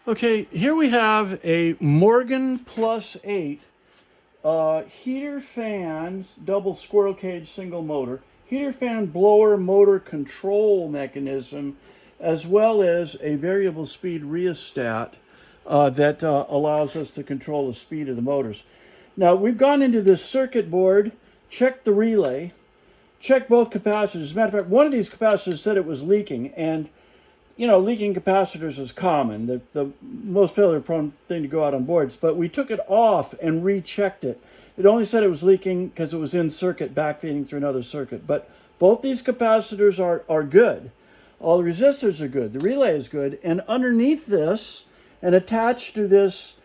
Okay, here we have a Morgan Plus 8 heater fans, double squirrel cage single motor, heater fan blower motor control mechanism, as well as a variable speed rheostat that allows us to control the speed of the motors. Now, we've gone into this circuit board, checked the relay, checked both capacitors. As a matter of fact, one of these capacitors said it was leaking, and leaking capacitors is common, the most failure-prone thing to go out on boards. But we took it off and rechecked it. It only said it was leaking because it was in circuit, backfeeding through another circuit. But both these capacitors are good. All the resistors are good. The relay is good. And underneath this, and attached to this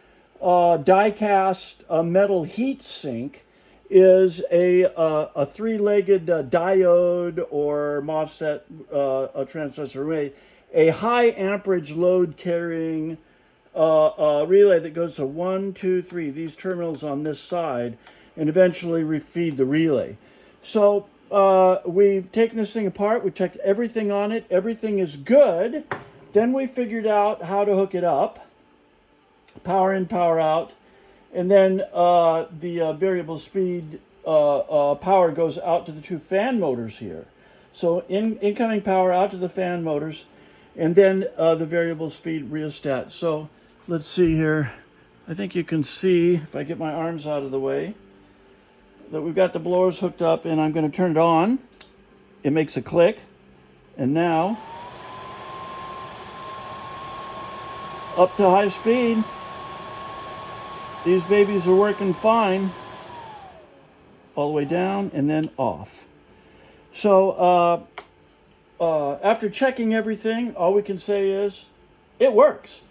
die-cast metal heat sink, is a three-legged diode or MOSFET transistor relay, a high amperage load carrying relay that goes to 1, 2, 3, these terminals on this side, and eventually refeed the relay. So we've taken this thing apart, we checked everything on it, everything is good. Then we figured out how to hook it up, power in, power out, and then the variable speed power goes out to the two fan motors here. So incoming power out to the fan motors, and then the variable speed rheostat. So let's see here. I think you can see, if I get my arms out of the way, that we've got the blowers hooked up, and I'm going to turn it on. It makes a click, and now up to high speed. These babies are working fine. All the way down and then off. So after checking everything, all we can say is it works.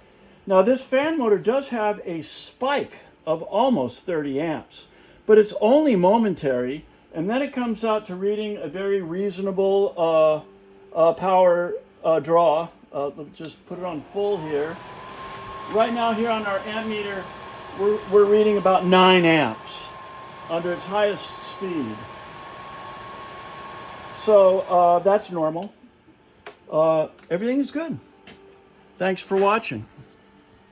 Now this fan motor does have a spike of almost 30 amps, but it's only momentary, and then it comes out to reading a very reasonable power draw. Let me just put it on full here. Right now here on our amp meter, we're reading about 9 amps under its highest speed. So that's normal. Everything is good. Thanks for watching.